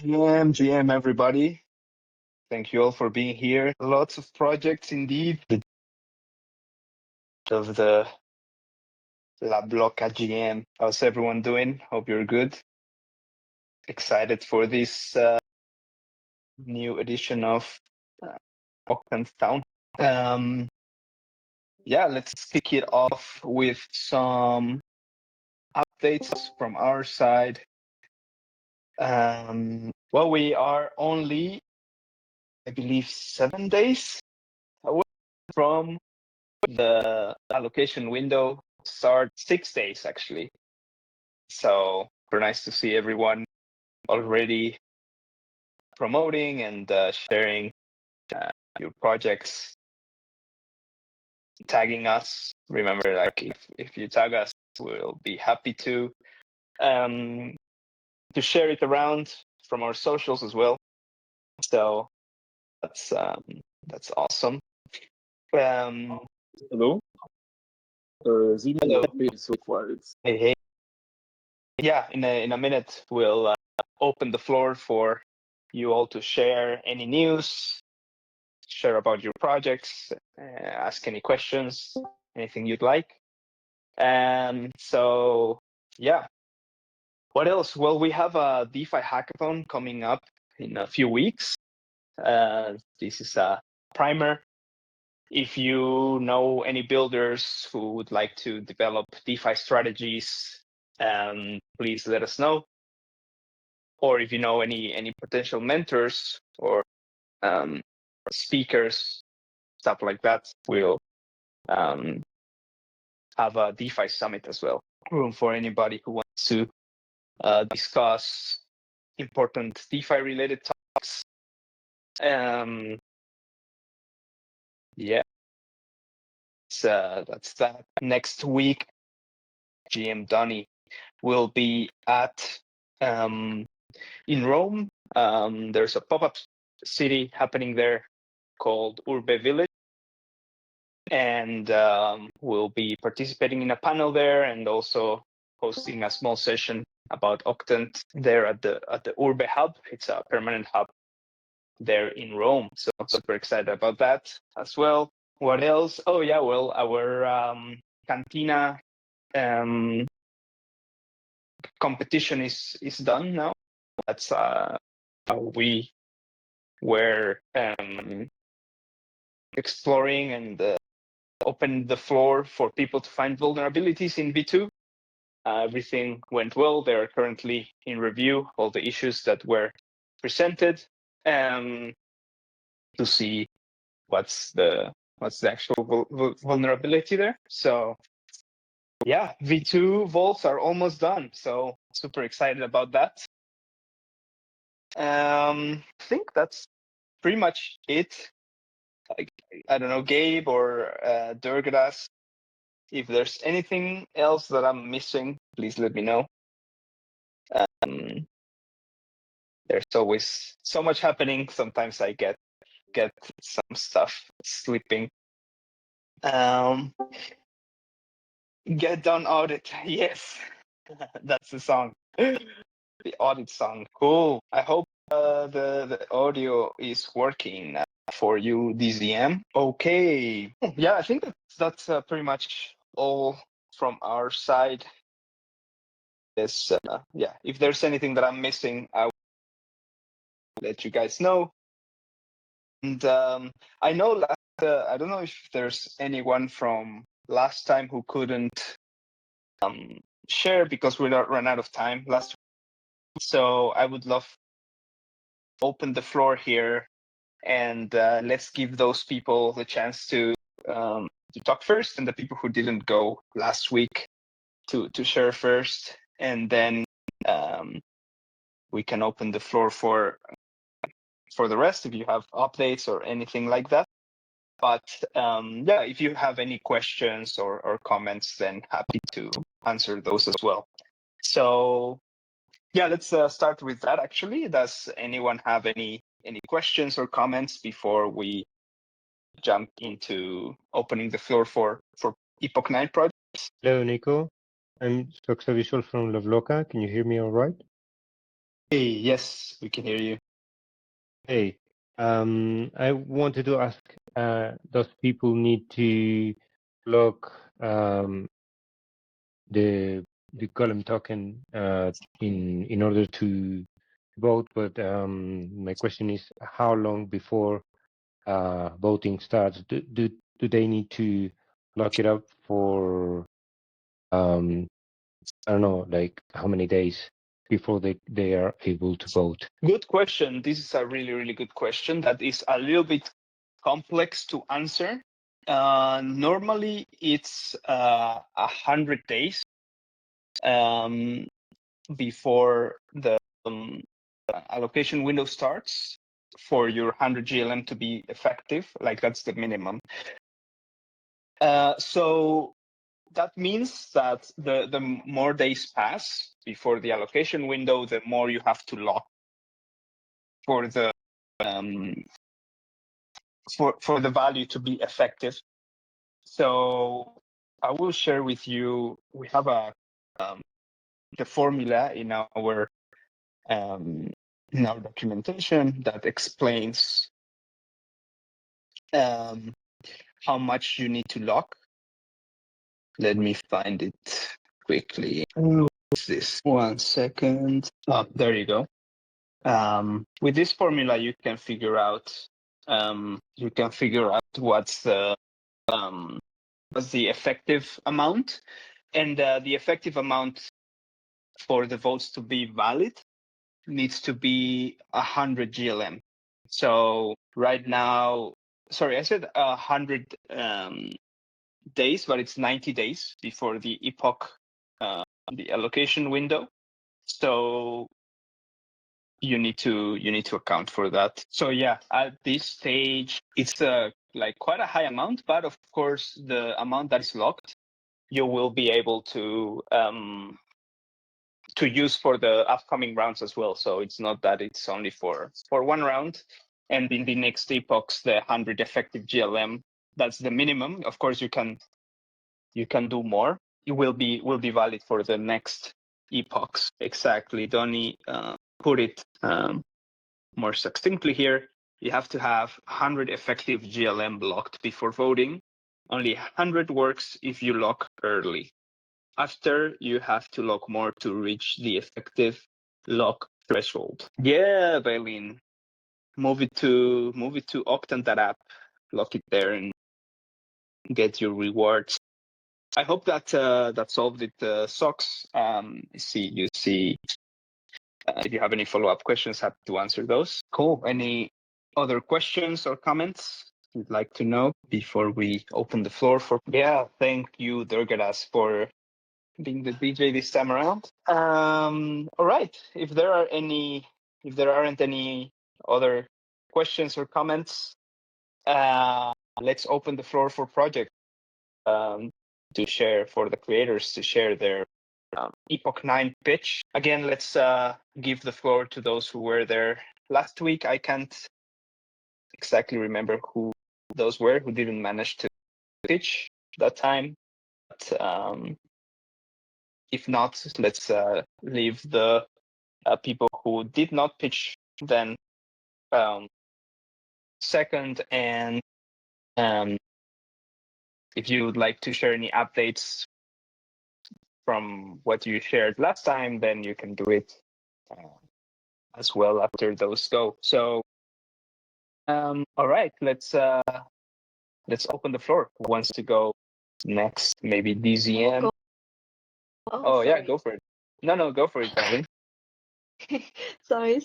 GM, everybody. Thank you all for being here. Lots of projects indeed. Of the LaBlocka GM. How's everyone doing? Hope you're good. Excited for this new edition of Octant Town. Yeah, let's kick it off with some updates from our side. Well, we are only, I believe, 7 days away from the allocation window. Start 6 days actually. So very nice to see everyone already promoting and sharing your projects, tagging us. Remember, like if you tag us, we'll be happy to share it around from our socials as well. So that's awesome. Hello. Hello. Hey. Yeah, in a minute we'll open the floor for you all to share any news, share about your projects, ask any questions, anything you'd like. So yeah, what else? Well, we have a DeFi hackathon coming up in a few weeks. This is a primer. If you know any builders who would like to develop DeFi strategies, please let us know. Or if you know any potential mentors or speakers, stuff like that, we'll have a DeFi summit as well. Room for anybody who wants to discuss important DeFi related topics. Yeah, that's that. Next week, GM Donny will be at in Rome. There's a pop-up city happening there called Urbe Village, and we'll be participating in a panel there and also hosting a small session about Octant there at the Urbe Hub. It's a permanent hub there in Rome, so I'm super excited about that as well. What else? Oh yeah, well, our Cantina competition is done now. That's how we were exploring and opened the floor for people to find vulnerabilities in V2. Everything went well. They are currently in review, all the issues that were presented, to see what's the actual vulnerability there. So yeah, V2 vaults are almost done. So super excited about that. I think that's pretty much it. Like, I don't know, Gabe or Durgadas, if there's anything else that I'm missing, please let me know. There's always so much happening. Sometimes I get some stuff slipping. Get done audit. Yes, that's the song. The audit song. Cool. I hope the audio is working for you, DZM. Okay. Yeah, I think that's pretty much all from our side. Yes. Yeah. If there's anything that I'm missing, I will let you guys know. And I know I don't know if there's anyone from last time who couldn't share because we ran out of time last week. So I would love to open the floor here and let's give those people the chance to talk first, and the people who didn't go last week to share first, and then we can open the floor for the rest if you have updates or anything like that. But yeah, if you have any questions or comments, then happy to answer those as well. So yeah, let's start with that actually. Does anyone have any questions or comments before we jump into opening the floor for Epoch 9 projects? Hello, Nico. I'm Visual from LaBlocka. Can you hear me all right? Hey, yes, we can hear you. Hey, I wanted to ask, does people need to lock the column token in order to vote? But my question is, how long before voting starts? Do they need to lock it up for I don't know, like how many days before they are able to vote? Good question. This is a really, really good question that is a little bit complex to answer. Normally, it's 100 days before the allocation window starts for your 100 GLM to be effective. Like that's the minimum. So that means that the more days pass before the allocation window, the more you have to lock for the for the value to be effective. So I will share with you. We have the formula in our documentation that explains how much you need to lock. Let me find it quickly. What's this? 1 second. Oh, there you go. With this formula, you can figure out what's the effective amount, and the effective amount for the votes to be valid needs to be 100 GLM. So right now, sorry, I said 100 days, but it's 90 days before the Epoch, the allocation window. So you need to account for that. So yeah, at this stage, it's like quite a high amount, but of course, the amount that is locked, you will be able to use for the upcoming rounds as well. So it's not that it's only for one round, and in the next epochs, the 100 effective GLM, that's the minimum. Of course, you can do more. It will be valid for the next epochs. Exactly. Donnie put it more succinctly here. You have to have 100 effective GLM blocked before voting. Only 100 works if you lock early. After, you have to lock more to reach the effective lock threshold. Yeah, Bailin, move it to Octant, that app, lock it there, and get your rewards. I hope that that solved it, Socks. You see. If you have any follow-up questions, happy to answer those. Cool. Any other questions or comments you'd like to know before we open the floor for? Yeah, thank you, Durgadas, for being the DJ this time around. All right. If there aren't any other questions or comments, let's open the floor for project to share, for the creators to share their Epoch 9 pitch. Again, let's give the floor to those who were there last week. I can't exactly remember who those were who didn't manage to pitch that time. But if not, let's leave the people who did not pitch then second. And if you would like to share any updates from what you shared last time, then you can do it as well after those go. So, all right, let's open the floor. Who wants to go next? Maybe DZN. Oh yeah, go for it. No, go for it, darling. Sorry.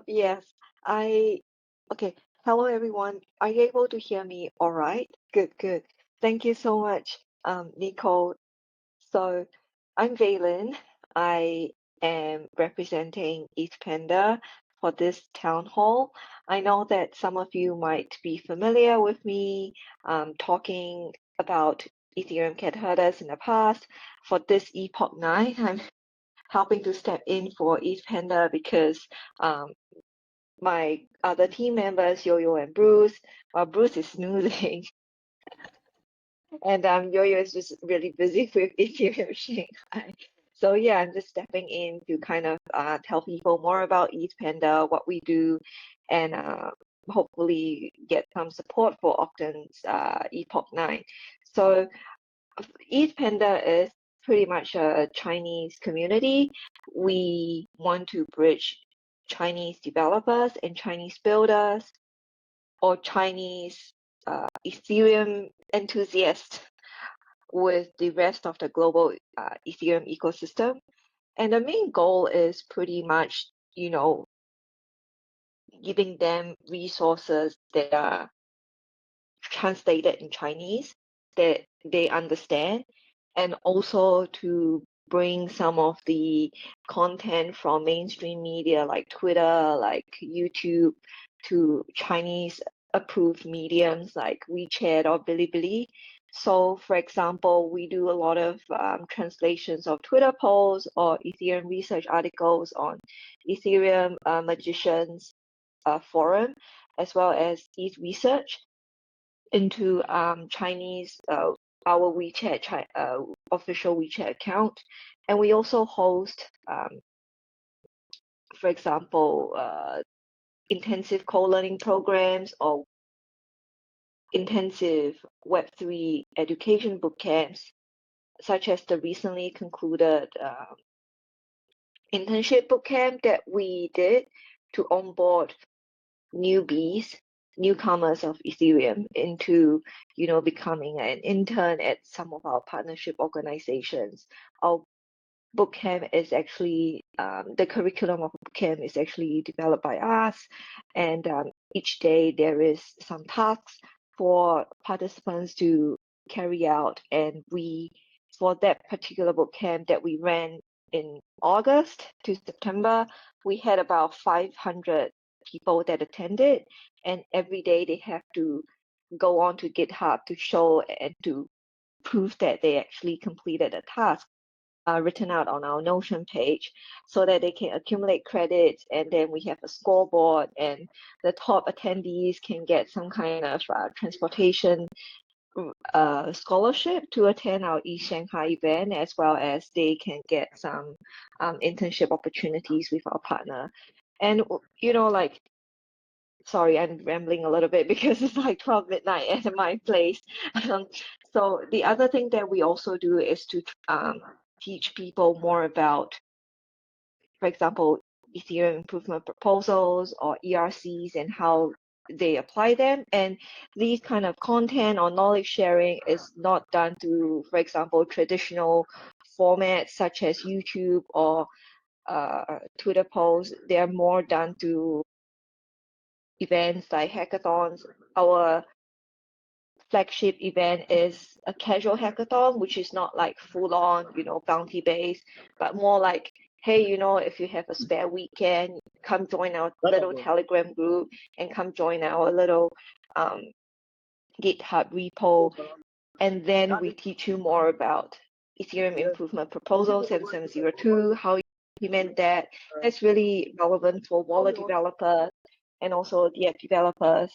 Yes, okay. Hello, everyone. Are you able to hear me all right? Good. Thank you so much, Nicole. So I'm Valen. I am representing ETHPanda for this town hall. I know that some of you might be familiar with me talking about Ethereum cat herders in the past. For this Epoch 9, I'm helping to step in for ETHPanda because my other team members, Yo-Yo and Bruce, Bruce is snoozing, and Yo-Yo is just really busy with Ethereum Shanghai. So yeah, I'm just stepping in to kind of tell people more about ETHPanda, what we do, and hopefully get some support for Octant's Epoch 9. So ETHPanda is pretty much a Chinese community. We want to bridge Chinese developers and Chinese builders or Chinese Ethereum enthusiasts with the rest of the global Ethereum ecosystem. And the main goal is pretty much, giving them resources that are translated in Chinese that they understand, and also to bring some of the content from mainstream media like Twitter, like YouTube, to Chinese approved mediums like WeChat or Bilibili. So, for example, we do a lot of translations of Twitter posts or Ethereum research articles on Ethereum Magicians forum, as well as ETH Research into Chinese, our WeChat official WeChat account, and we also host, for example, intensive co-learning programs or intensive Web3 education boot camps, such as the recently concluded internship boot camp that we did to onboard newcomers of Ethereum into, becoming an intern at some of our partnership organizations. Our bootcamp is actually, the curriculum of bootcamp is actually developed by us, and each day there is some tasks for participants to carry out, and for that particular bootcamp that we ran in August to September, we had about 500 people that attended, and every day they have to go on to GitHub to show and to prove that they actually completed a task written out on our Notion page, so that they can accumulate credits, and then we have a scoreboard, and the top attendees can get some kind of transportation scholarship to attend our East Shanghai event, as well as they can get some internship opportunities with our partner. And like, sorry, I'm rambling a little bit because it's like 12 midnight at my place. So the other thing that we also do is to teach people more about, for example, Ethereum improvement proposals or ERCs and how they apply them. And these kind of content or knowledge sharing is not done through, for example, traditional formats such as YouTube or Twitter posts. They are more done through events like hackathons. Our flagship event is a casual hackathon, which is not like full on, bounty based, but more like, hey, if you have a spare weekend, come join our little Telegram group and come join our little GitHub repo. And then we teach you more about Ethereum improvement proposal 7702, how you implement that. That's really relevant for wallet developers and also the app developers.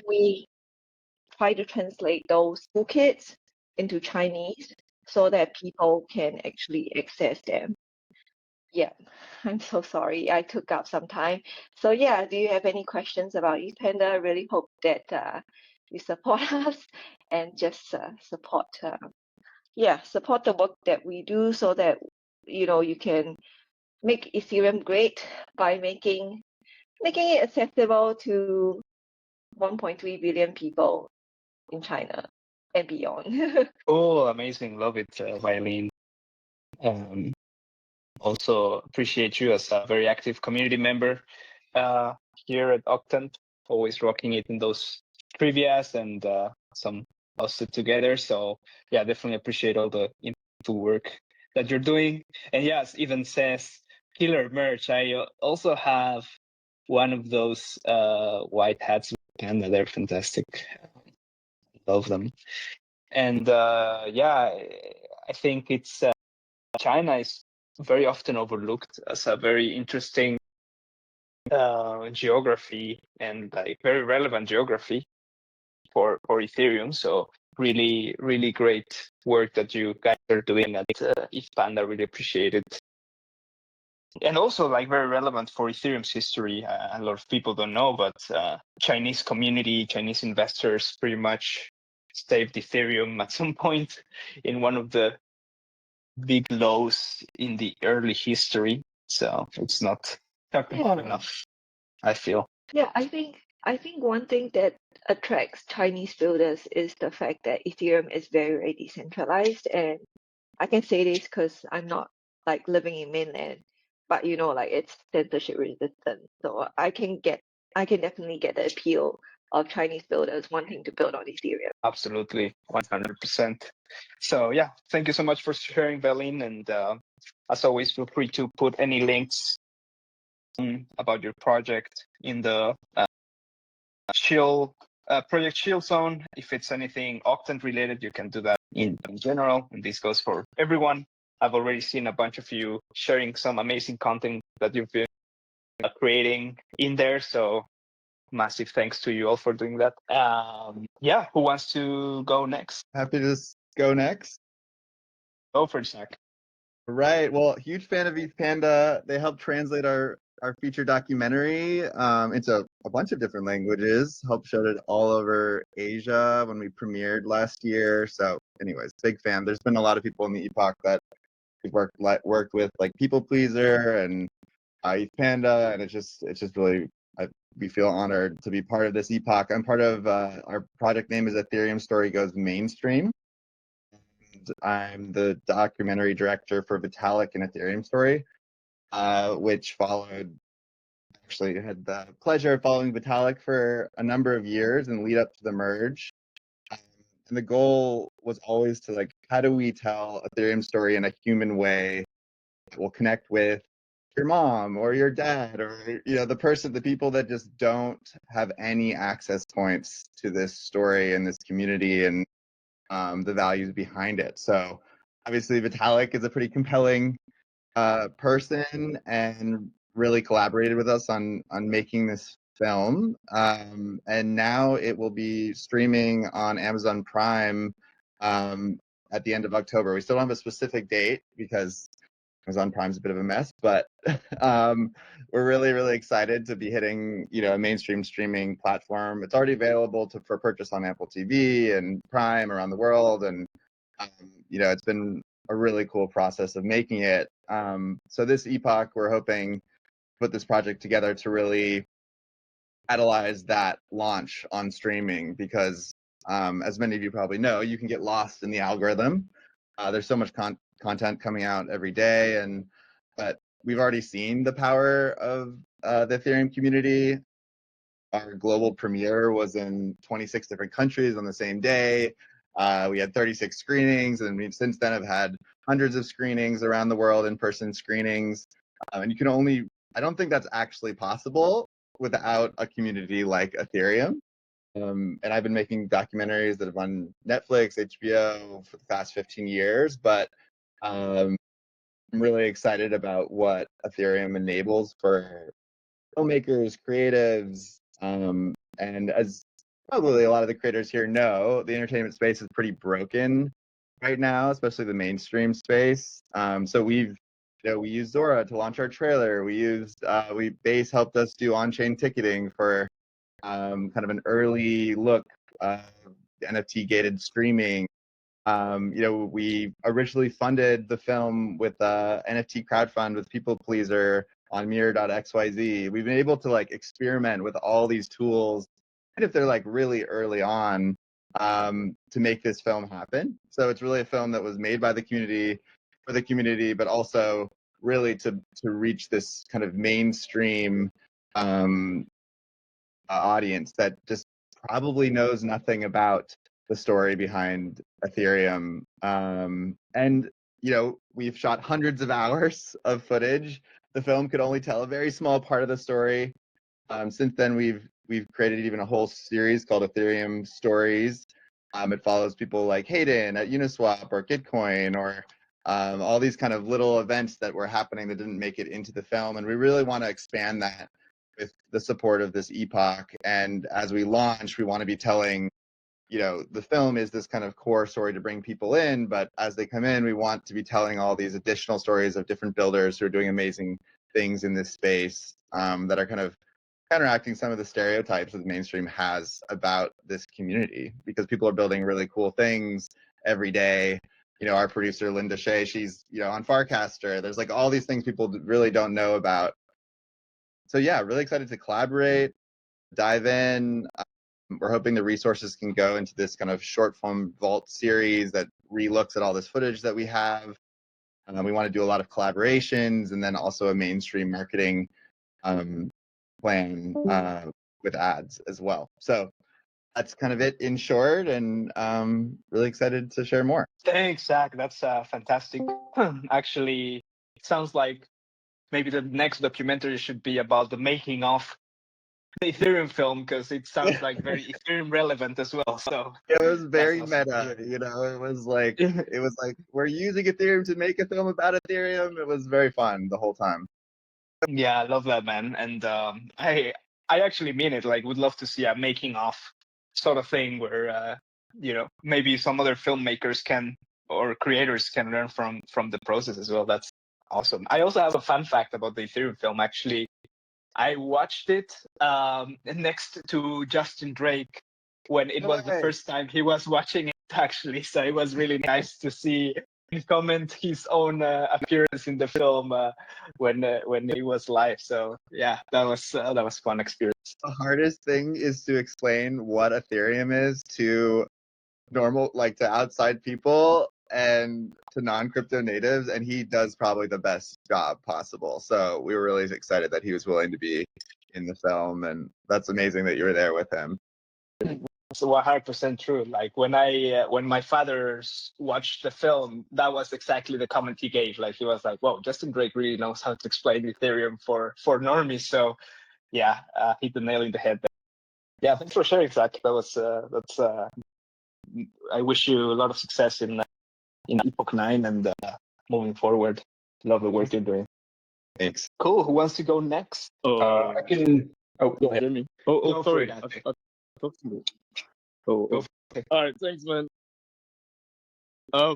We try to translate those toolkits into Chinese so that people can actually access them. Yeah, I'm so sorry. I took up some time. So yeah, do you have any questions about ETHPanda? I really hope that you support us and just support the work that we do, so that you can make Ethereum great by making it accessible to 1.3 billion people in China and beyond. Oh, amazing. Love it, Violin. Also appreciate you as a very active community member here at Octant, always rocking it in those trivias and some hosted together. So yeah, definitely appreciate all the info work that you're doing. And yes, even says killer merch. I also have one of those white hats, and they're fantastic. Love them. And yeah, I think it's China is very often overlooked as a very interesting geography and like very relevant geography for Ethereum. So really, really great work that you guys are doing at ETHPanda. Really appreciate it. And also, like, very relevant for Ethereum's history. A lot of people don't know, but Chinese community, Chinese investors pretty much saved Ethereum at some point in one of the big lows in the early history. So it's not talked about enough, I feel. Yeah, I think one thing that attracts Chinese builders is the fact that Ethereum is very, very decentralized. And I can say this because I'm not like living in mainland, but like it's censorship resistant. So I can definitely get the appeal of Chinese builders wanting to build on Ethereum. Absolutely, 100%. So yeah, thank you so much for sharing, Berlin. And as always, feel free to put any links about your project in the Project Shield zone. If it's anything Octant related, you can do that in general. And this goes for everyone. I've already seen a bunch of you sharing some amazing content that you've been creating in there. So massive thanks to you all for doing that. Yeah, who wants to go next? Happy to go next. Go for it, Zach. Right. Well, huge fan of ETHPanda. They helped translate our feature documentary into a bunch of different languages. Helped showed it all over Asia when we premiered last year. So, anyways, big fan. There's been a lot of people in the Epoch that we've worked with, like People Pleaser and ETHPanda, and it's just really. We feel honored to be part of this Epoch. I'm part of our project name is Ethereum Story Goes Mainstream. I'm the documentary director for Vitalik and Ethereum Story, which actually had the pleasure of following Vitalik for a number of years and lead up to the merge. And the goal was always to how do we tell Ethereum story in a human way that will connect with your mom or your dad or the people that just don't have any access points to this story and this community and the values behind it. So obviously Vitalik is a pretty compelling person and really collaborated with us on making this film. And now it will be streaming on Amazon Prime at the end of October. We still don't have a specific date because Amazon Prime's a bit of a mess, but we're really, really excited to be hitting, a mainstream streaming platform. It's already available for purchase on Apple TV and Prime around the world, and it's been a really cool process of making it. So this Epoch, we're hoping to put this project together to really catalyze that launch on streaming because, as many of you probably know, you can get lost in the algorithm. There's so much content coming out every day, but we've already seen the power of the Ethereum community. Our global premiere was in 26 different countries on the same day. We had 36 screenings, and we've since then have had hundreds of screenings around the world, in-person screenings. And I don't think that's actually possible without a community like Ethereum. And I've been making documentaries that have on Netflix, HBO for the past 15 years, but I'm really excited about what Ethereum enables for filmmakers, creatives, and as probably a lot of the creators here know, the entertainment space is pretty broken right now, especially the mainstream space. So we used Zora to launch our trailer. Base helped us do on-chain ticketing for kind of an early look, NFT gated streaming. We originally funded the film with NFT crowdfund with People Pleaser on mirror.xyz. We've been able to experiment with all these tools, and if they're really early on, to make this film happen. So it's really a film that was made by the community, for the community, but also really to reach this kind of mainstream audience that just probably knows nothing about the story behind Ethereum. And we've shot hundreds of hours of footage. The film could only tell a very small part of the story. Since then, we've created even a whole series called Ethereum Stories. It follows people like Hayden at Uniswap or Gitcoin or all these kind of little events that were happening that didn't make it into the film. And we really want to expand that with the support of this Epoch. And as we launch, we want to be telling the film is this kind of core story to bring people in, but as they come in, we want to be telling all these additional stories of different builders who are doing amazing things in this space, that are kind of counteracting some of the stereotypes that the mainstream has about this community, because people are building really cool things every day. Our producer Linda Shea, she's on Farcaster. There's like all these things people really don't know about. So yeah, really excited to collaborate, dive in. We're hoping the resources can go into this kind of short form vault series that relooks at all this footage that we have. We want to do a lot of collaborations, and then also a mainstream marketing plan with ads as well. So that's kind of it in short, and really excited to share more. Thanks, Zach. That's fantastic. Actually, it sounds like maybe the next documentary should be about the making of the Ethereum film, because it sounds like very Ethereum relevant as well. So it was very awesome. meta, it was like we're using Ethereum to make a film about Ethereum. It was very fun the whole time. Yeah, I love that, man. And I actually mean it. Like, would love to see a making of sort of thing where maybe some other filmmakers can or creators can learn from the process as well. That's awesome. I also have a fun fact about the Ethereum film. Actually, I watched it next to Justin Drake when it was the first time he was watching it, actually. So it was really nice to see him comment his own appearance in the film when he was live. So yeah, that was fun experience. The hardest thing is to explain what Ethereum is to to outside people and to non-crypto natives, and he does probably the best job possible. So we were really excited that he was willing to be in the film, and that's amazing that you were there with him. It's 100% true. Like when my father watched the film, that was exactly the comment he gave. Like he was like, "Wow, Justin Drake really knows how to explain Ethereum for normies." So yeah, hit the nail in the head there. Yeah, thanks for sharing, Zach. That's I wish you a lot of success in Epoch 9 and moving forward. Love the work you're doing. Thanks. Cool. Who wants to go next? I can. Oh, go ahead. Hear me? Oh, Go sorry. for it, I talked to me. Oh, Go for it. all right. Thanks, man.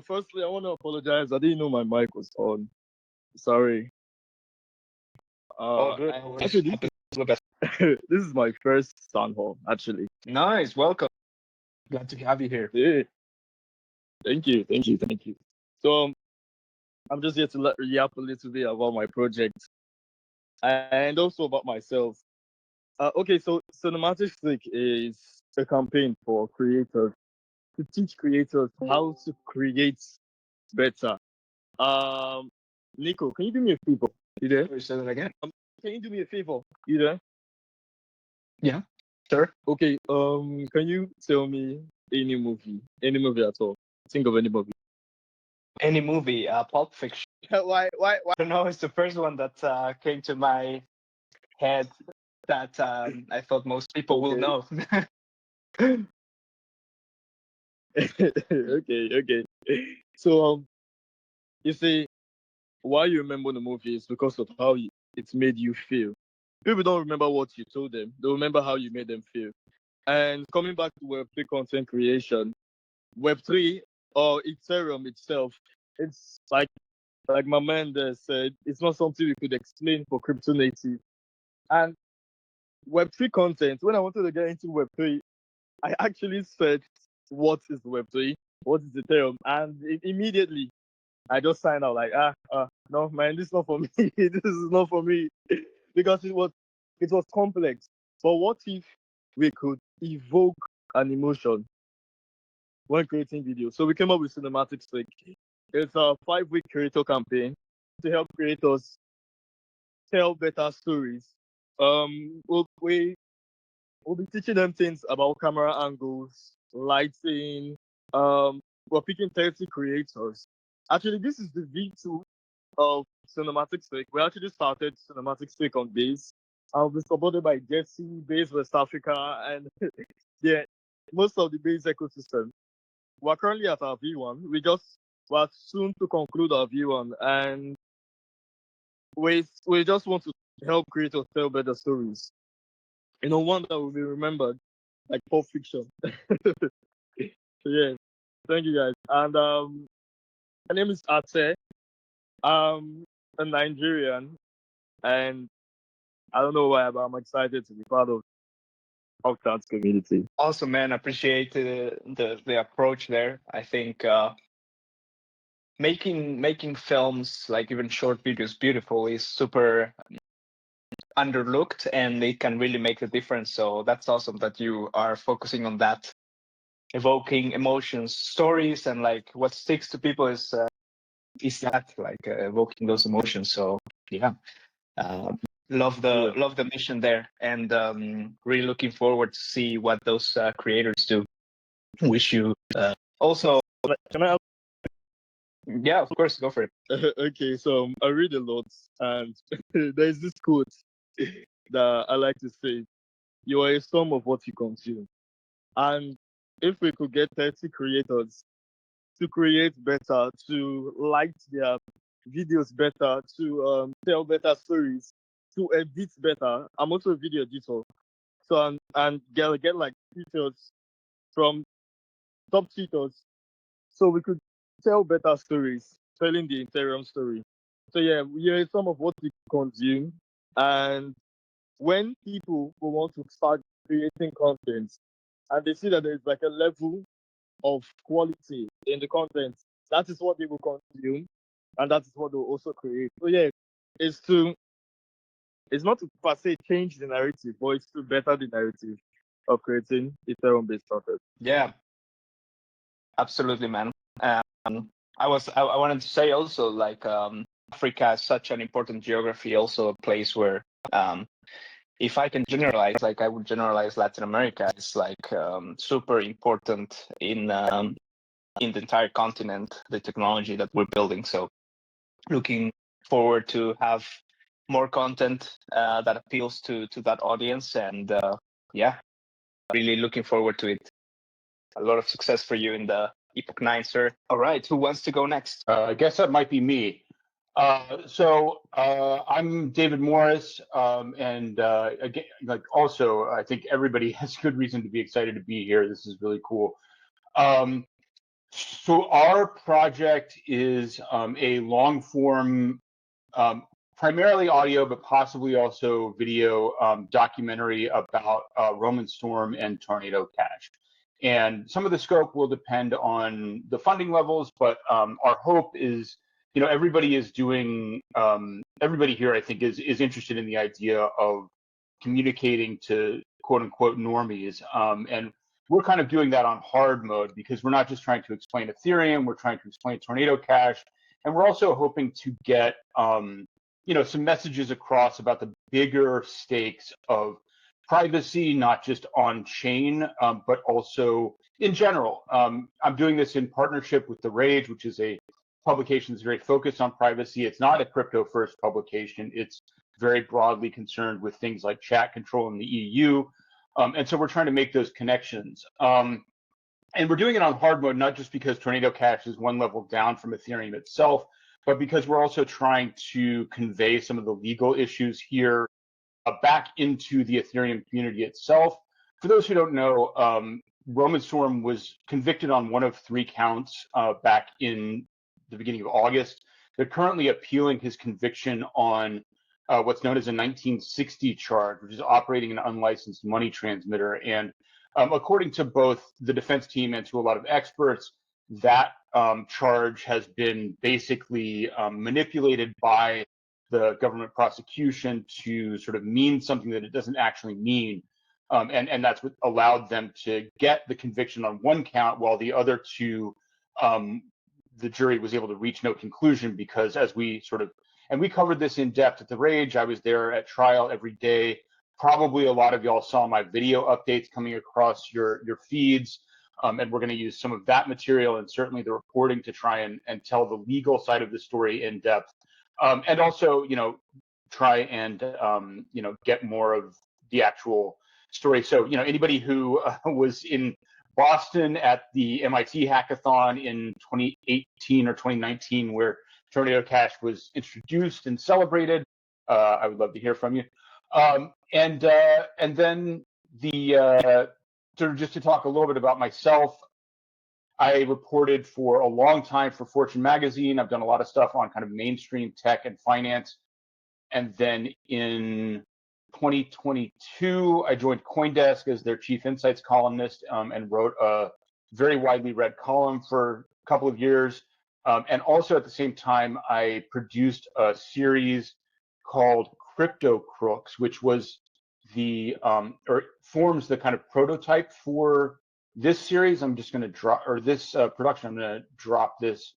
Firstly, I want to apologize. I didn't know my mic was on. Sorry. All good. Actually, this is my first town hall. Actually. Nice. Welcome. Glad to have you here. Yeah. Thank you. So I'm just here to yap a little bit about my project and also about myself. Okay, so Cinematic Stick is a campaign for creators to teach creators how to create better. Nico, can you do me a favor? You there? Sorry, say that again. Can you do me a favor? You there? Yeah, sure. Okay. Can you tell me any movie at all? Think of any movie. Any movie, Pulp Fiction. Why? I don't know. It's the first one that came to my head that I thought most people will know. Okay. So, you see, why you remember the movie is because of how it's made you feel. People don't remember what you told them; they remember how you made them feel. And coming back to Web3 content creation, Web3 or Ethereum itself, it's like my man there said, it's not something we could explain for crypto native. And Web3 content, when I wanted to get into Web3, I actually searched what is Web3, what is Ethereum, and immediately I just signed out like, no, man, this is not for me. This is not for me. Because it was complex. But what if we could evoke an emotion when creating videos? So we came up with Cinematic Stick. It's a 5-week creator campaign to help creators tell better stories. We'll be teaching them things about camera angles, lighting. We're picking 30 creators. Actually, this is the V2 of Cinematic Stick. We actually started Cinematic Stick on Base. We're supported by Jesse, Base West Africa, and yeah, most of the Base ecosystem. We're currently at our V1. We're soon to conclude our V1, and we just want to help creators tell better stories. One that will be remembered, like Pulp Fiction. Yeah, thank you guys. And my name is Ate. I'm a Nigerian, and I don't know why, but I'm excited to be part of Octant's community. Awesome, man. Appreciate the approach there. I think making films, like even short videos, beautiful is super underlooked, and it can really make a difference. So that's awesome that you are focusing on that, evoking emotions, stories, and like what sticks to people is that like evoking those emotions. So yeah, love the mission there, and really looking forward to see what those creators do. Wish you also. Can I Yeah, of course, go for it. okay, so I read a lot, and there's this quote that I like to say: "You are a sum of what you consume." And if we could get 30 creators to create better, to light their videos better, to tell better stories, to edit better. I'm also a video editor, so and get like features from top tutors, so we could tell better stories, telling the Ethereum story. So yeah, we are some of what we consume, and when people will want to start creating content, and they see that there's like a level of quality in the content, that is what they will consume, and that is what they'll also create. So yeah, it's to it's not to per se change the narrative, but it's to better the narrative of creating Ethereum-based content. Yeah, absolutely, man. I wanted to say also, like, Africa is such an important geography, also a place where, if I can generalize, like I would generalize Latin America, it's like super important in the entire continent, the technology that we're building. So looking forward to have more content that appeals to that audience, and yeah, really looking forward to it. A lot of success for you in the Epoch 9, sir. All right, who wants to go next? I guess that might be me. I'm David Morris, and again, like also, I think everybody has good reason to be excited to be here. This is really cool. So our project is a long form, primarily audio, but possibly also video documentary about Roman Storm and Tornado Cash. And some of the scope will depend on the funding levels, but our hope is, everybody is doing, everybody here, I think, is interested in the idea of communicating to quote unquote normies. And we're kind of doing that on hard mode because we're not just trying to explain Ethereum, we're trying to explain Tornado Cash. And we're also hoping to get, some messages across about the bigger stakes of privacy, not just on chain, but also in general. I'm doing this in partnership with The Rage, which is a publication that's very focused on privacy. It's not a crypto first publication. It's very broadly concerned with things like chat control in the EU. And so we're trying to make those connections. And we're doing it on hard mode, not just because Tornado Cash is one level down from Ethereum itself, but because we're also trying to convey some of the legal issues here back into the Ethereum community itself. For those who don't know, Roman Storm was convicted on one of 3 counts back in the beginning of August. They're currently appealing his conviction on what's known as a 1960 charge, which is operating an unlicensed money transmitter. And according to both the defense team and to a lot of experts, that charge has been basically manipulated by the government prosecution to sort of mean something that it doesn't actually mean. And that's what allowed them to get the conviction on 1 count, while the other 2, the jury was able to reach no conclusion because and we covered this in depth at The Rage. I was there at trial every day. Probably a lot of y'all saw my video updates coming across your feeds. And we're going to use some of that material and certainly the reporting to try and tell the legal side of the story in depth. And also, try and, get more of the actual story. So, anybody who was in Boston at the MIT Hackathon in 2018 or 2019, where Tornado Cash was introduced and celebrated, I would love to hear from you. And then sort of just to talk a little bit about myself, I reported for a long time for Fortune magazine. I've done a lot of stuff on kind of mainstream tech and finance. And then in 2022, I joined CoinDesk as their chief insights columnist, and wrote a very widely read column for a couple of years. And also at the same time, I produced a series called Crypto Crooks, which was or forms the kind of prototype for this series. I'm just going to drop, or this production, I'm going to drop this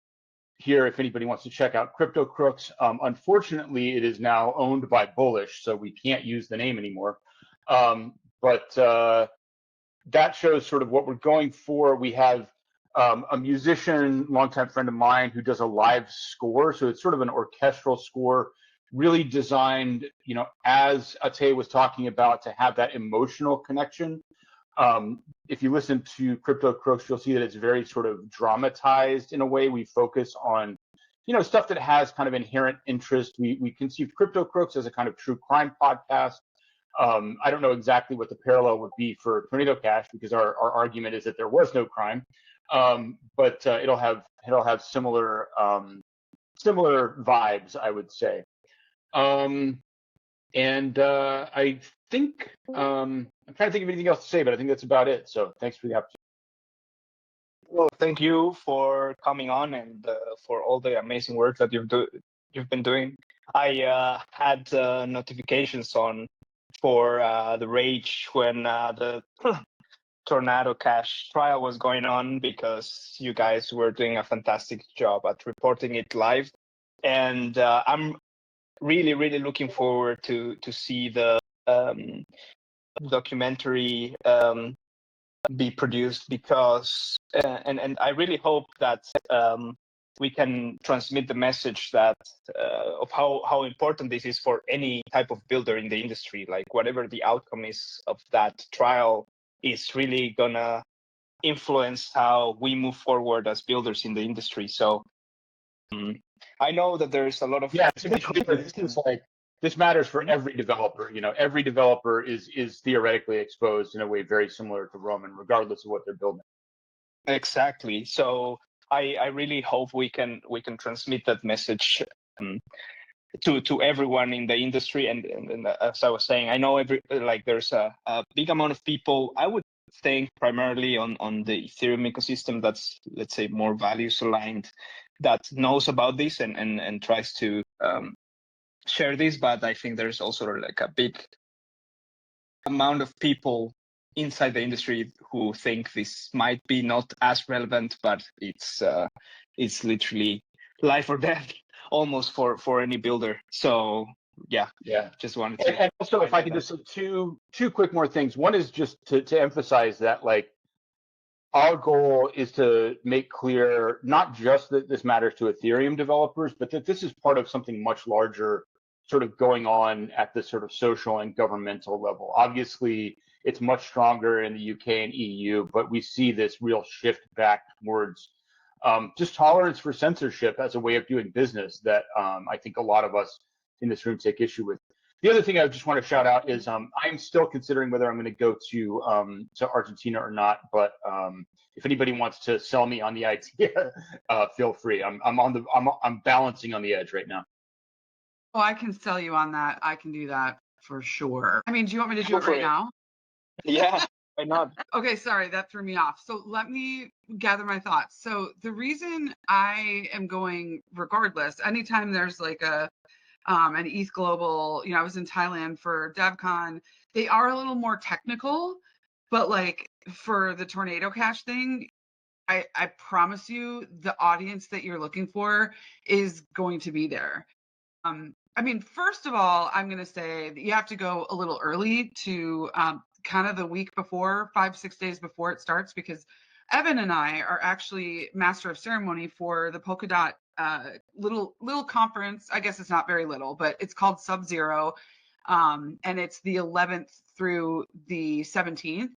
here if anybody wants to check out Crypto Crooks. Unfortunately, it is now owned by Bullish, so we can't use the name anymore. But that shows sort of what we're going for. We have a musician, longtime friend of mine, who does a live score. So it's sort of an orchestral score, really designed, as Ate was talking about, to have that emotional connection. If you listen to Crypto Crooks, you'll see that it's very sort of dramatized in a way. We focus on, stuff that has kind of inherent interest. We conceive Crypto Crooks as a kind of true crime podcast. I don't know exactly what the parallel would be for Tornado Cash, because our argument is that there was no crime, but it'll have similar vibes, I would say. And I think I'm trying to think of anything else to say, but I think that's about it. So thanks for the opportunity. Well, thank you for coming on and for all the amazing work that you've been doing. I had notifications on for the rage when the Tornado Cash trial was going on, because you guys were doing a fantastic job at reporting it live, and I'm really looking forward to see the documentary be produced, because and I really hope that we can transmit the message that of how important this is for any type of builder in the industry. Like, whatever the outcome is of that trial is really gonna influence how we move forward as builders in the industry. So I know that there's a lot of this matters for every developer. Every developer is theoretically exposed in a way very similar to Roman, regardless of what they're building. Exactly. So I really hope we can transmit that message to everyone in the industry. And as I was saying, I know there's a big amount of people, I would think primarily on the Ethereum ecosystem, that's, let's say, more values aligned, that knows about this and tries to share this. But I think there's also like a big amount of people inside the industry who think this might be not as relevant, but it's literally life or death almost for any builder. So yeah, just wanted to. And also, if I could just say two quick more things. One is just to emphasize that, like, our goal is to make clear not just that this matters to Ethereum developers, but that this is part of something much larger sort of going on at the sort of social and governmental level. Obviously, it's much stronger in the UK and EU, but we see this real shift back towards just tolerance for censorship as a way of doing business that I think a lot of us in this room take issue with. The other thing I just want to shout out is I'm still considering whether I'm going to go to Argentina or not. But if anybody wants to sell me on the idea, feel free. I'm balancing on the edge right now. Oh, I can sell you on that. I can do that for sure. I mean, do you want me to do it right now? Yeah, why not? Okay, sorry, that threw me off. So let me gather my thoughts. So the reason I am going regardless, anytime there's like an ETH Global, I was in Thailand for DevCon, they are a little more technical, but like for the Tornado Cash thing, I promise you the audience that you're looking for is going to be there. I mean, first of all, I'm going to say that you have to go a little early to kind of the week before, 5-6 days before it starts, because Evan and I are actually master of ceremony for the Polkadot little conference. I guess it's not very little, but it's called Sub-Zero, and it's the 11th through the 17th.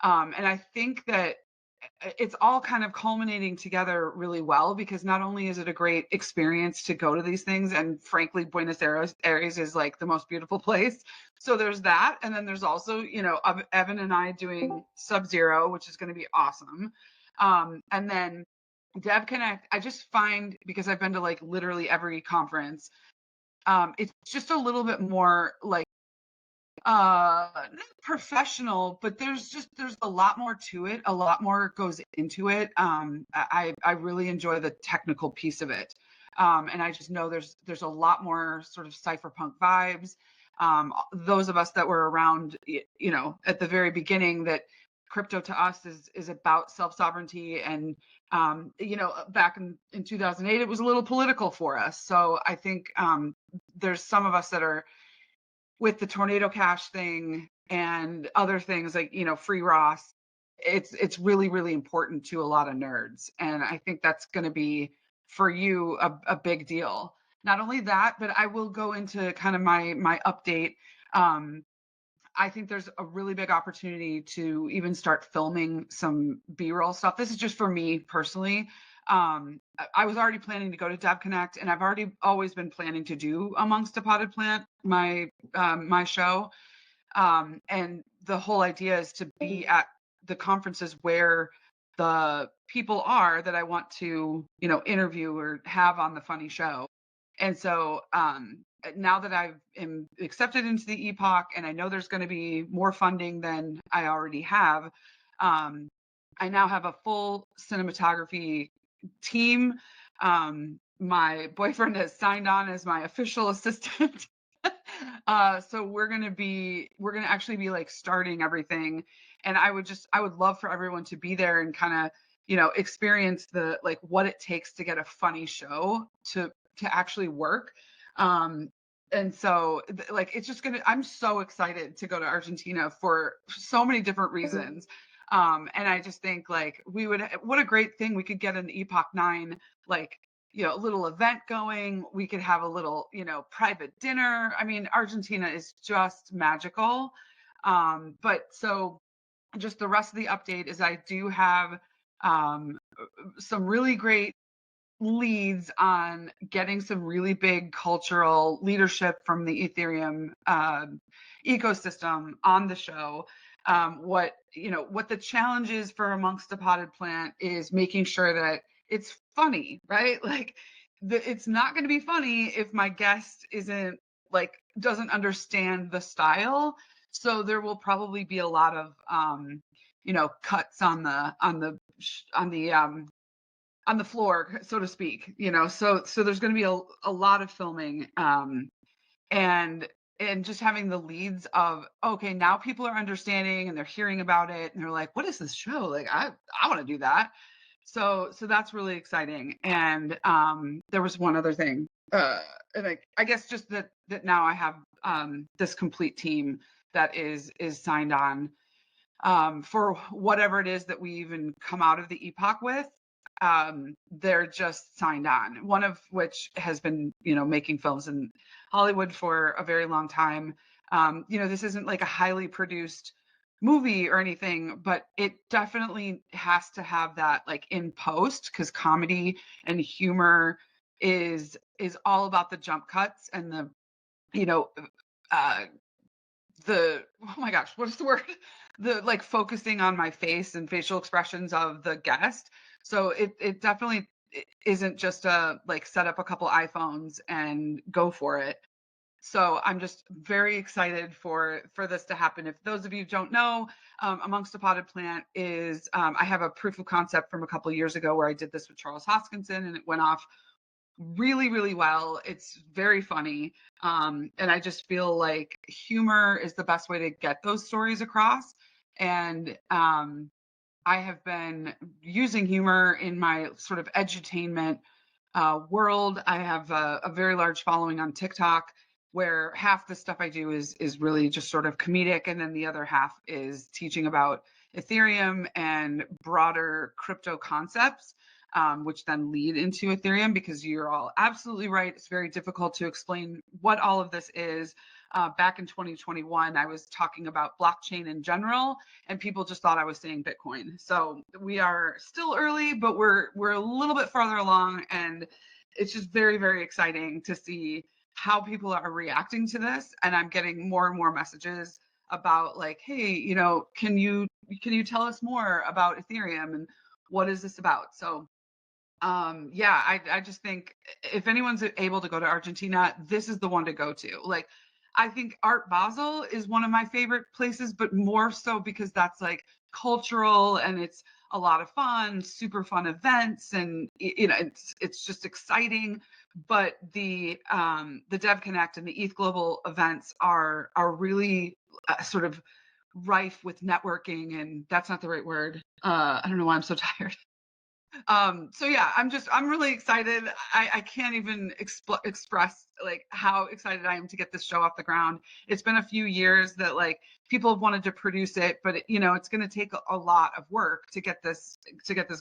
And I think that it's all kind of culminating together really well, because not only is it a great experience to go to these things, and frankly, Buenos Aires is like the most beautiful place. So there's that. And then there's also, Evan and I doing Sub-Zero, which is going to be awesome. And then Dev Connect, I just find, because I've been to like literally every conference, it's just a little bit more like not professional, but there's a lot more to it. A lot more goes into it. I really enjoy the technical piece of it. And I just know there's a lot more sort of cypherpunk vibes. Those of us that were around, you know, at the very beginning, that crypto to us is about self-sovereignty. And you know, back in 2008, it was a little political for us. So I think there's some of us that are with the Tornado Cash thing and other things like, you know, Free Ross. It's really, really important to a lot of nerds. And I think that's going to be for you a big deal. Not only that, but I will go into kind of my update. I think there's a really big opportunity to even start filming some B-roll stuff. This is just for me personally. I was already planning to go to Dev Connect, and I've always been planning to do Amongst a Potted Plant, my show. And the whole idea is to be at the conferences where the people are that I want to, you know, interview or have on the funny show. And so now that I am accepted into the Epoch, and I know there's going to be more funding than I already have, I now have a full cinematography team. My boyfriend has signed on as my official assistant. So we're gonna actually be like starting everything. And I would love for everyone to be there and kind of, you know, experience the like what it takes to get a funny show to actually work. And so like it's just I'm so excited to go to Argentina for so many different reasons. And I just think like what a great thing we could get an Epoch 9, like, you know, a little event going. We could have a little, you know, private dinner. I mean, Argentina is just magical. But so just the rest of the update is I do have some really great leads on getting some really big cultural leadership from the Ethereum ecosystem on the show. What the challenge is for Amongst a Potted Plant is making sure that it's funny, right? Like it's not going to be funny if my guest doesn't understand the style. So there will probably be a lot of cuts on the floor, so to speak, you know. So there's going to be a lot of filming, and just having the leads of, okay, now people are understanding and they're hearing about it and they're like, what is this show? Like I want to do that. So that's really exciting. And there was one other thing, and I guess just that now I have this complete team that is signed on for whatever it is that we even come out of the Epoch with. They're just signed on, one of which has been, you know, making films in Hollywood for a very long time. You know, this isn't like a highly produced movie or anything, but it definitely has to have that like in post, because comedy and humor is all about the jump cuts and the, you know, oh my gosh, what is the word? The like focusing on my face and facial expressions of the guest. So it definitely isn't just a like set up a couple iPhones and go for it. So I'm just very excited for this to happen. If those of you don't know, Amongst a Potted Plant is I have a proof of concept from a couple of years ago where I did this with Charles Hoskinson, and it went off really, really well. It's very funny. And I just feel like humor is the best way to get those stories across. And I have been using humor in my sort of edutainment world. I have a very large following on TikTok, where half the stuff I do is really just sort of comedic, and then the other half is teaching about Ethereum and broader crypto concepts, which then lead into Ethereum, because you're all absolutely right. It's very difficult to explain what all of this is. Back in 2021, I was talking about blockchain in general, and people just thought I was saying Bitcoin. So we are still early, but we're a little bit farther along, and it's just very, very exciting to see how people are reacting to this. And I'm getting more and more messages about like, hey, you know, can you tell us more about Ethereum, and what is this about? So yeah, I just think if anyone's able to go to Argentina, this is the one to go to. Like, I think Art Basel is one of my favorite places, but more so because that's like cultural and it's a lot of fun, super fun events, and you know, it's just exciting. But the Dev Connect and the ETH Global events are really sort of rife with networking, and that's not the right word. I don't know why I'm so tired. So yeah, I'm really excited. I can't even express like how excited I am to get this show off the ground. It's been a few years that like people have wanted to produce it, but you know, it's going to take a lot of work to get this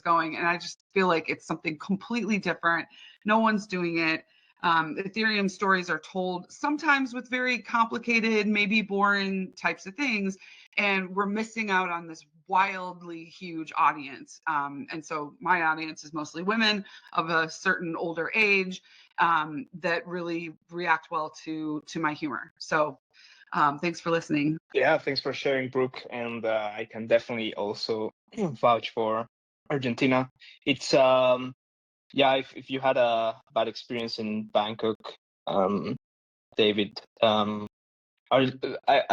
going. And I just feel like it's something completely different. No one's doing it. Ethereum stories are told sometimes with very complicated, maybe boring types of things, and we're missing out on this wildly huge audience. And so my audience is mostly women of a certain older age that really react well to my humor. So thanks for listening. Yeah, thanks for sharing, Brooke. And I can definitely also vouch for Argentina. It's yeah, if you had a bad experience in Bangkok, David, I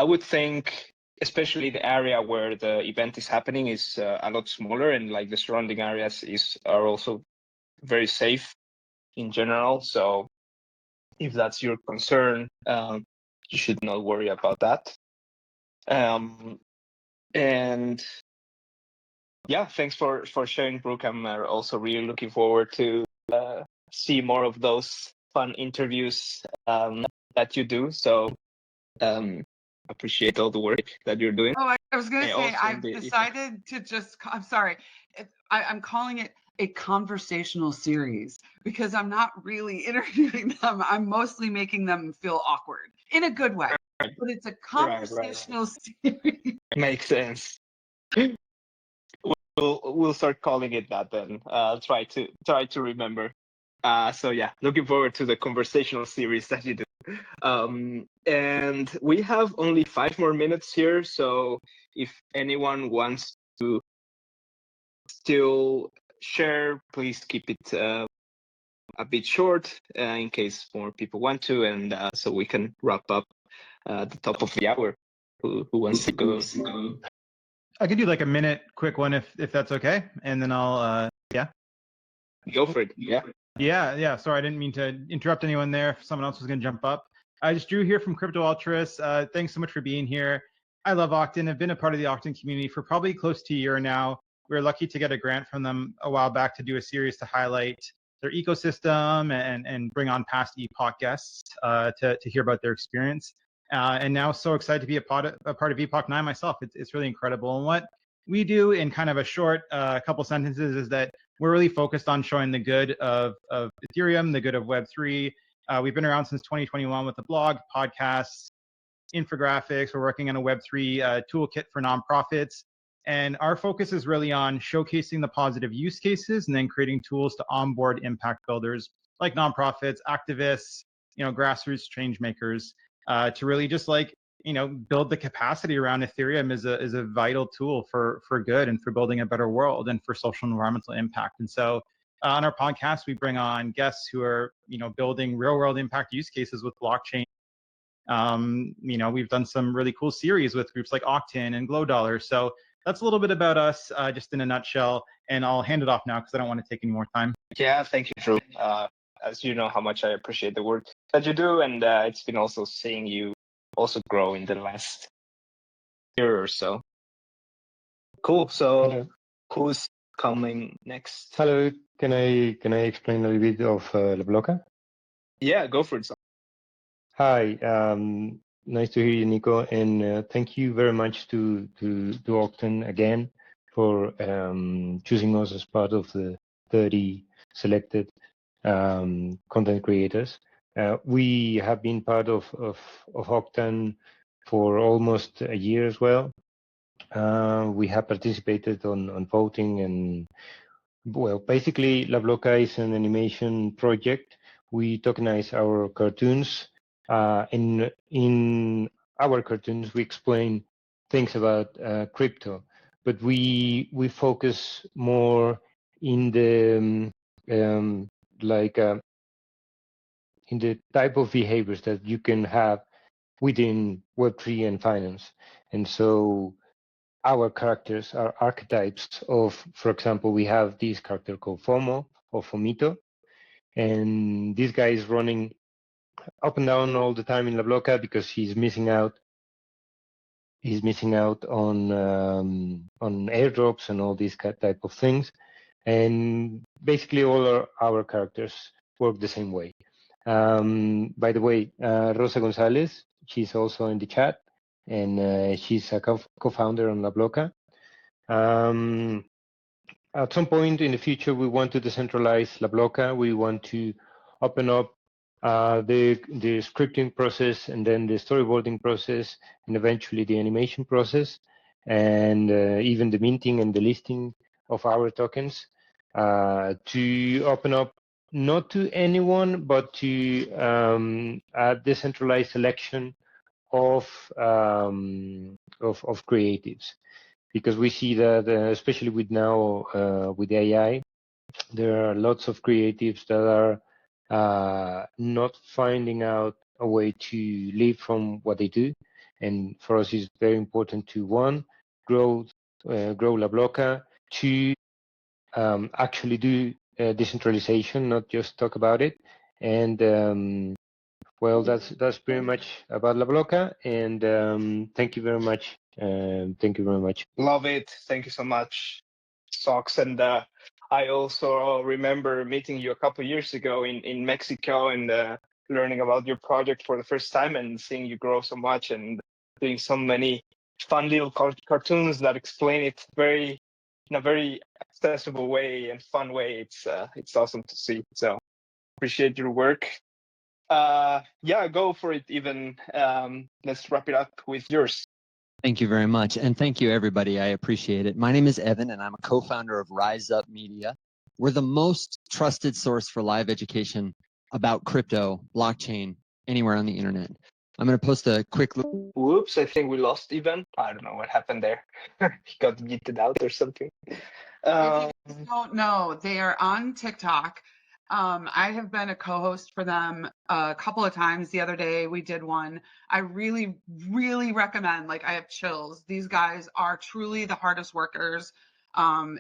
would think, especially the area where the event is happening is a lot smaller, and like the surrounding areas are also very safe in general. So if that's your concern, you should not worry about that. And yeah, thanks for sharing, Brooke. I'm also really looking forward to see more of those fun interviews that you do. So appreciate all the work that you're doing. Oh, I was going to say, I've Yeah. decided to just, I'm sorry, I'm calling it a conversational series because I'm not really interviewing them. I'm mostly making them feel awkward in a good way, but it's a conversational series. Makes sense. We'll start calling it that then. Try to remember. So yeah, looking forward to the conversational series that you do. And we have only 5 more minutes here, so if anyone wants to still share, please keep it a bit short in case more people want to, and so we can wrap up at the top of the hour. Who wants to go? I can do like a minute quick one if that's okay, and then I'll yeah. Go for it. Yeah. Yeah. Sorry, I didn't mean to interrupt anyone there. If someone else was going to jump up. I just Drew here from Crypto Ultras. Thanks so much for being here. I love Octant. I've been a part of the Octant community for probably close to a year now. We were lucky to get a grant from them a while back to do a series to highlight their ecosystem and bring on past Epoch guests to hear about their experience. And now so excited to be a part of Epoch 9 myself. It's really incredible. And what we do in kind of a short couple sentences is that we're really focused on showing the good of Ethereum, the good of Web3. We've been around since 2021 with the blog, podcasts, infographics. We're working on a Web3 toolkit for nonprofits. And our focus is really on showcasing the positive use cases and then creating tools to onboard impact builders like nonprofits, activists, grassroots change makers to really just build the capacity around Ethereum is a vital tool for good and for building a better world and for social and environmental impact. And so on our podcast, we bring on guests who are, building real world impact use cases with blockchain. We've done some really cool series with groups like Octant and Glow Dollar. So that's a little bit about us, just in a nutshell. And I'll hand it off now because I don't want to take any more time. Yeah, thank you, Drew. As you know how much I appreciate the work that you do, and it's been also seeing you also grow in the last year or so. Cool. So Hello. who's coming next? Hello, can I explain a little bit of LaBlocka? Yeah, go for it. Hi, nice to hear you, Nico, and thank you very much to Octant again for choosing us as part of the 30 selected content creators. We have been part of Octant for almost a year as well. We have participated on voting, and well, basically LaBlocka is an animation project. We tokenize our cartoons. In our cartoons, we explain things about crypto, but we focus more in the like in the type of behaviors that you can have within Web3 and finance. And so our characters are archetypes of, for example, we have this character called FOMO or Fomito, and this guy is running up and down all the time in LaBlocka because he's missing out. He's missing out on airdrops and all these type of things. And basically all our characters work the same way. By the way, Rosa Gonzalez, she's also in the chat, and she's a co-founder on LaBlocka. At some point in the future, we want to decentralize LaBlocka. We want to open up the scripting process, and then the storyboarding process, and eventually the animation process, and even the minting and the listing of our tokens, to open up not to anyone, but to a decentralized selection of creatives, because we see that especially with now with AI, there are lots of creatives that are not finding out a way to live from what they do, and for us it's very important to grow LaBlocka, to actually do decentralization, not just talk about it. And well, that's pretty much about LaBlocka, and thank you very much. Thank you very much. Love it. Thank you so much, Socks. And I also remember meeting you a couple of years ago in Mexico, and learning about your project for the first time, and seeing you grow so much and doing so many fun little cartoons that explain it in a very accessible way and fun way. It's awesome to see. So appreciate your work. Yeah, go for it. Even let's wrap it up with yours. Thank you very much. And thank you, everybody. I appreciate it. My name is Evan, and I'm a co-founder of Rise Up Media. We're the most trusted source for live education about crypto, blockchain, anywhere on the internet. I'm going to post a quick look. Whoops, I think we lost Ivan. I don't know what happened there. He got yeeted out or something. If you don't know, they are on TikTok. I have been a co-host for them a couple of times. The other day we did one. I really, really recommend, like, I have chills. These guys are truly the hardest workers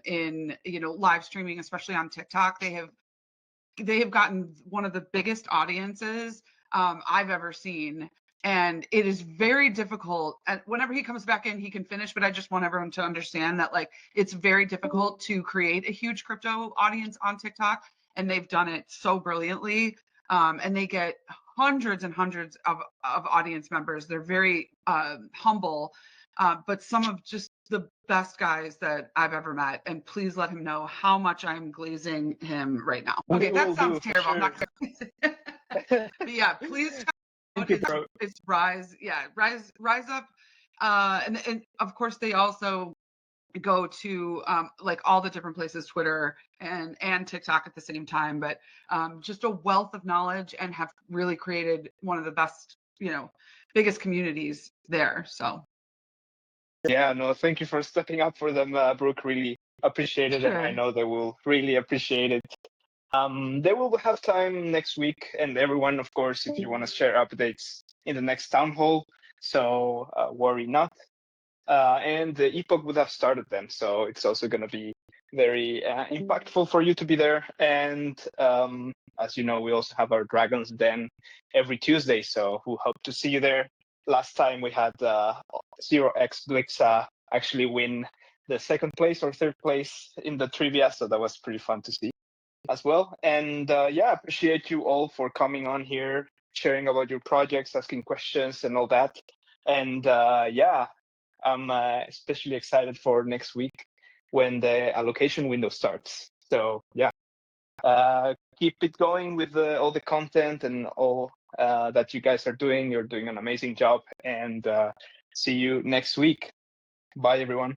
in, live streaming, especially on TikTok. They have gotten one of the biggest audiences I've ever seen. And it is very difficult. And whenever he comes back in, he can finish. But I just want everyone to understand that, like, it's very difficult to create a huge crypto audience on TikTok. And they've done it so brilliantly. And they get hundreds and hundreds of audience members. They're very humble, but some of just the best guys that I've ever met. And please let him know how much I'm glazing him right now. Okay, that sounds terrible. Sure. I'm not gonna... But yeah, please. It's Rise. Yeah, Rise Up. And of course, they also go to like all the different places, Twitter and TikTok at the same time, but just a wealth of knowledge, and have really created one of the best, biggest communities there. So yeah, no, thank you for stepping up for them, Brooke. Really appreciate it. Sure. And I know they will really appreciate it. They will have time next week, and everyone, of course, if you want to share updates in the next town hall, so worry not. And the Epoch would have started them, so it's also going to be very impactful for you to be there. And as you know, we also have our Dragons Den every Tuesday, so we hope to see you there. Last time we had 0x Blixa actually win the second place or third place in the trivia, so that was pretty fun to see as well. And yeah, appreciate you all for coming on here, sharing about your projects, asking questions and all that. And yeah, I'm especially excited for next week when the allocation window starts. So yeah, keep it going with all the content and all that you guys are doing. You're doing an amazing job, and see you next week. Bye, everyone.